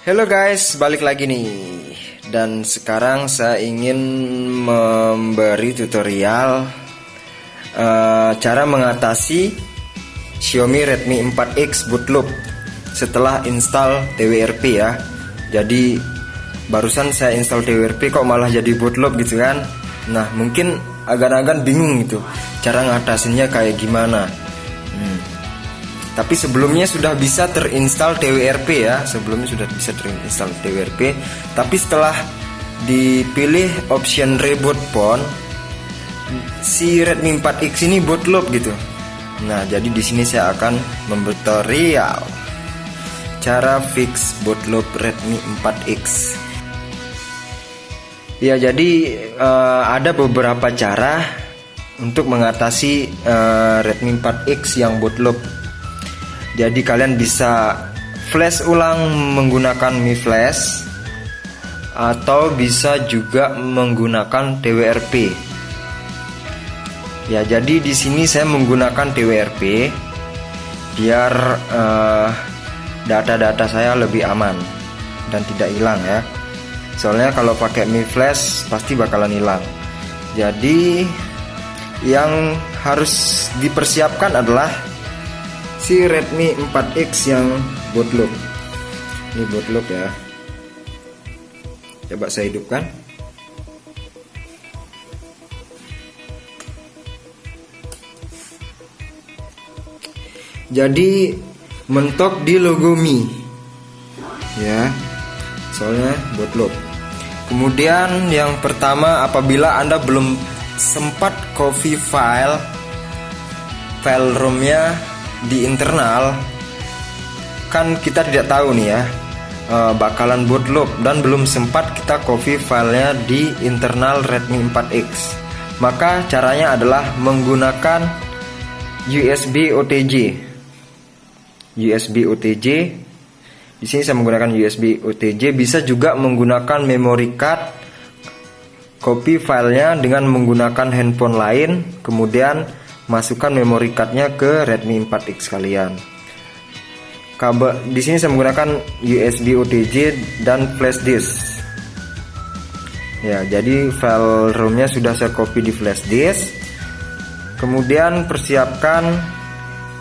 Halo guys, balik lagi nih. Dan sekarang saya ingin memberi tutorial cara mengatasi Xiaomi Redmi 4X bootloop setelah install TWRP ya. Jadi barusan saya install TWRP kok malah jadi bootloop gitu kan. Nah mungkin agak-agak bingung gitu cara ngatasinnya kayak gimana. Tapi sebelumnya sudah bisa terinstall TWRP ya. Sebelumnya sudah bisa terinstall TWRP. Tapi setelah dipilih option reboot phone, si Redmi 4X ini bootloop gitu. Nah, jadi di sini saya akan memberi tutorial cara fix bootloop Redmi 4X. Ya, jadi ada beberapa cara untuk mengatasi Redmi 4X yang bootloop. Jadi kalian bisa flash ulang menggunakan Mi Flash atau bisa juga menggunakan TWRP. Ya, jadi di sini saya menggunakan TWRP biar data-data saya lebih aman dan tidak hilang ya. Soalnya kalau pakai Mi Flash pasti bakalan hilang. Jadi yang harus dipersiapkan adalah si Redmi 4X yang bootloop. Ini bootloop ya. Coba saya hidupkan. Jadi mentok di logo Mi ya, soalnya bootloop. Kemudian yang pertama, apabila Anda belum sempat copy file ROM-nya di internal, kan kita tidak tahu nih ya bakalan bootloop dan belum sempat kita copy filenya di internal Redmi 4X. Maka caranya adalah menggunakan USB OTG. USB OTG. Di sini saya menggunakan USB OTG. Bisa juga menggunakan memory card. Copy filenya dengan menggunakan handphone lain, kemudian masukkan memory cardnya ke Redmi 4X kalian. Kabel di sini saya menggunakan USB OTG dan flash disk. Ya, jadi file ROM-nya sudah saya copy di flash disk. Kemudian persiapkan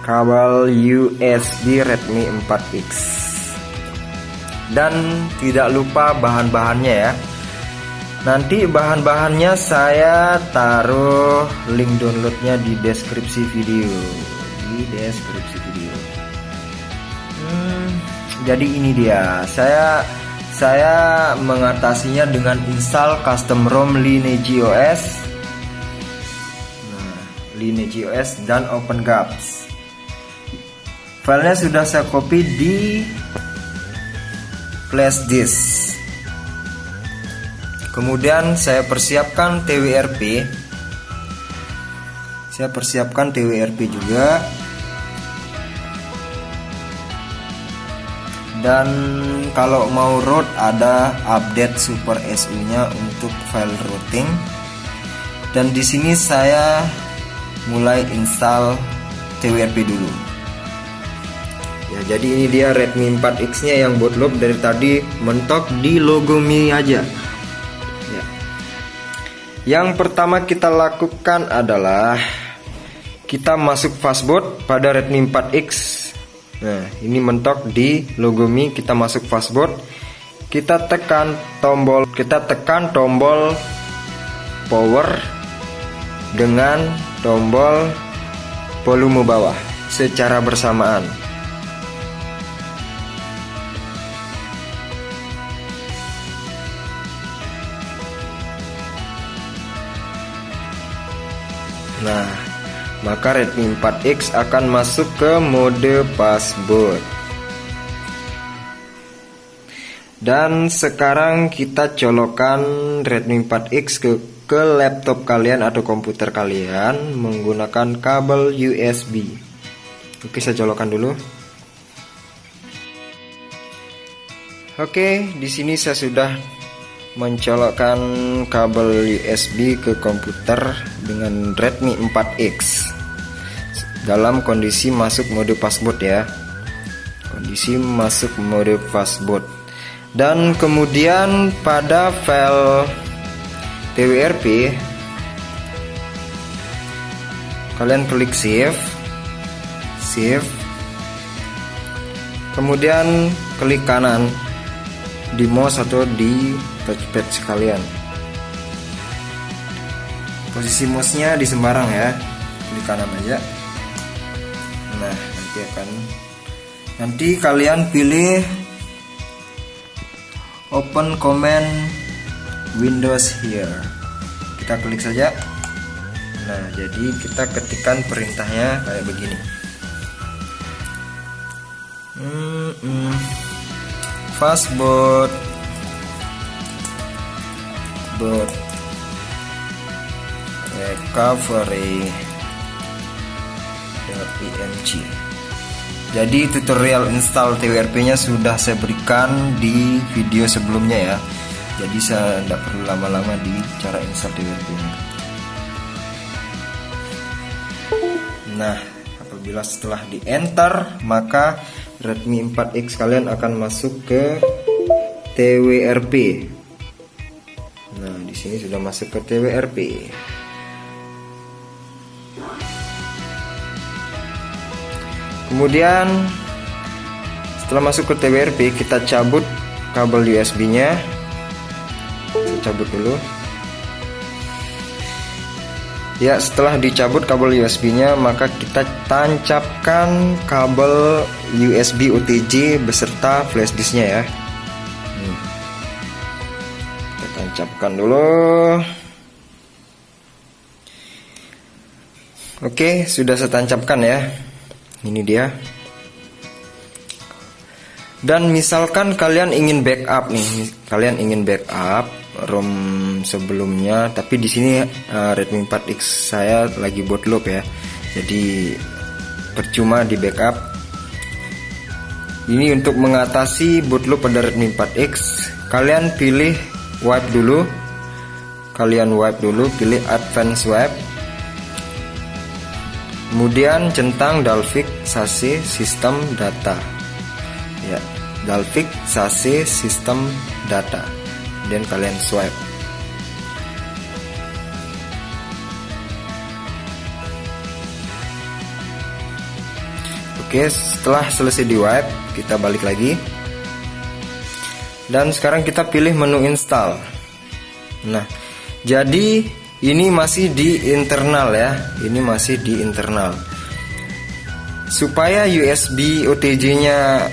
kabel USB Redmi 4X. Dan tidak lupa bahan-bahannya ya. Nanti bahan-bahannya saya taruh link downloadnya di deskripsi video. Jadi ini dia. Saya mengatasinya dengan install custom ROM Lineage OS. Lineage OS dan OpenGApps. Filenya sudah saya copy di flash disk. Kemudian saya persiapkan TWRP. Saya persiapkan TWRP juga. Dan kalau mau root ada update Super SU-nya untuk file routing. Dan di sini saya mulai install TWRP dulu. Ya, jadi ini dia Redmi 4X-nya yang bootloop. Dari tadi mentok di logo Mi aja. Yang pertama kita lakukan adalah kita masuk fastboot pada Redmi 4X. Nah, ini mentok di logo Mi, kita masuk fastboot. Kita tekan tombol power dengan tombol volume bawah secara bersamaan. Nah, maka Redmi 4X akan masuk ke mode fastboot. Dan sekarang kita colokkan Redmi 4X ke laptop kalian atau komputer kalian menggunakan kabel USB. Oke, saya colokkan dulu. Oke, di sini saya sudah mencolokkan kabel USB ke komputer dengan Redmi 4X dalam kondisi masuk mode fastboot ya. Kondisi masuk mode fastboot. Dan kemudian pada file twrp kalian klik save, kemudian klik kanan di mouse atau di touchpad sekalian. Posisi mouse-nya di sembarang ya, klik kanan aja. Nah, nanti kalian pilih open command Windows here. Kita klik saja. Nah, jadi kita ketikkan perintahnya kayak begini. Fastboot recovery.img. Jadi tutorial install TWRP nya sudah saya berikan di video sebelumnya ya. Jadi saya tidak perlu lama-lama di cara install TWRP nya. Nah, apabila setelah di enter, maka Redmi 4X kalian akan masuk ke TWRP. Nah, di sini sudah masuk ke TWRP. Kemudian setelah masuk ke TWRP, kita cabut kabel USB-nya. Cabut dulu. Ya, setelah dicabut kabel USB-nya, maka kita tancapkan kabel USB OTG beserta flash disk-nya ya. Kita tancapkan dulu. Oke, sudah saya tancapkan ya. Ini dia. Dan misalkan kalian ingin backup nih, kalian ingin backup ROM sebelumnya, tapi di sini Redmi 4X saya lagi bootloop ya, jadi percuma di backup. Ini untuk mengatasi bootloop pada Redmi 4X, kalian pilih wipe dulu, pilih advance wipe, kemudian centang Dalvik SASE System Data ya, Dalvik SASE System Data, dan kalian swipe. Oke, setelah selesai di wipe, kita balik lagi. Dan sekarang kita pilih menu install. Nah, jadi ini masih di internal ya. Ini masih di internal. Supaya USB OTG-nya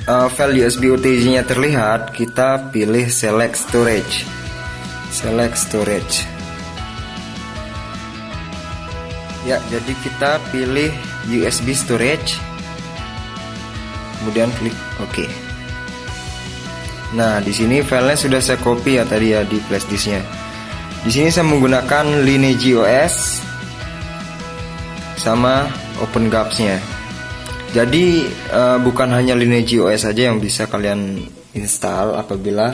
file USB OTG-nya terlihat, kita pilih select storage. Ya, jadi kita pilih USB storage, kemudian klik OK. Nah, di sini filenya sudah saya copy ya tadi ya di flash disknya. Di sini saya menggunakan Lineage OS sama OpenGAPS-nya. Jadi bukan hanya Lineage OS saja yang bisa kalian install apabila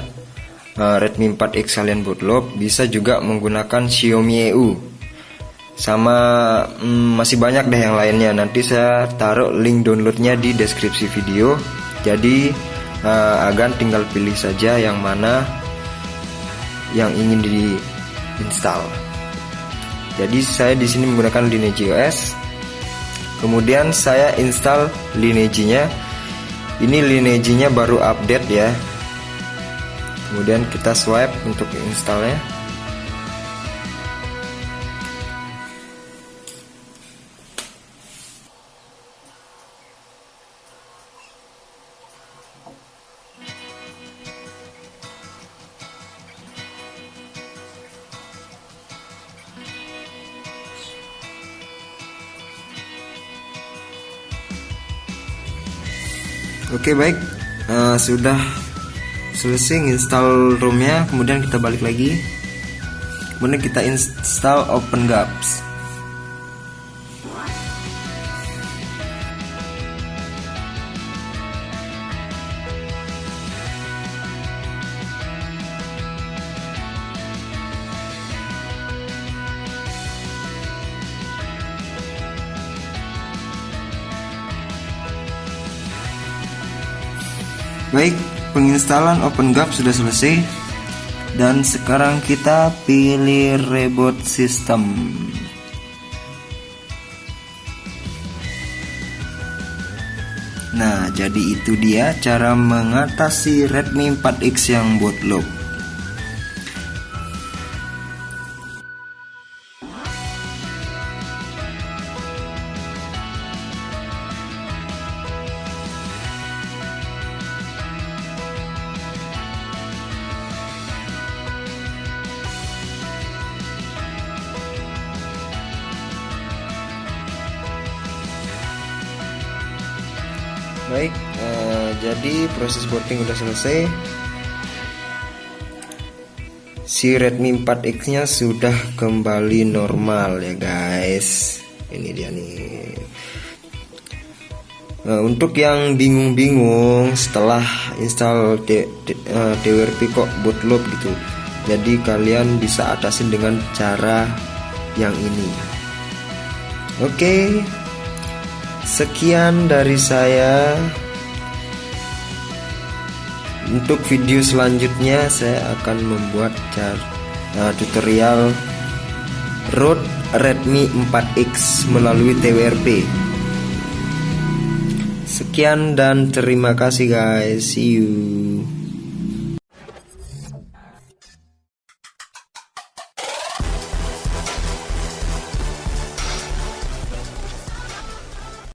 Redmi 4X kalian bootloop, bisa juga menggunakan Xiaomi EU. Sama masih banyak deh yang lainnya. Nanti saya taruh link downloadnya di deskripsi video. Jadi Agan tinggal pilih saja yang mana yang ingin diinstal. Jadi saya di sini menggunakan Lineage OS. Kemudian saya install Lineage-nya. Ini Lineage-nya baru update ya. Kemudian kita swipe untuk installnya. Oke, baik, sudah selesai install ROM-nya. Kemudian kita balik lagi, kemudian kita install OpenGAPS. Baik, penginstalan OpenGAP sudah selesai, dan sekarang kita pilih reboot system. Nah, jadi itu dia cara mengatasi Redmi 4X yang bootloop. Baik, jadi proses booting udah selesai. Si Redmi 4X nya sudah kembali normal ya guys. Ini dia nih. Untuk yang bingung-bingung setelah install TWRP kok bootloop gitu, jadi kalian bisa atasin dengan cara yang ini. Oke. Sekian dari saya. Untuk video selanjutnya saya akan membuat tutorial root Redmi 4X melalui TWRP. Sekian dan terima kasih guys. See you.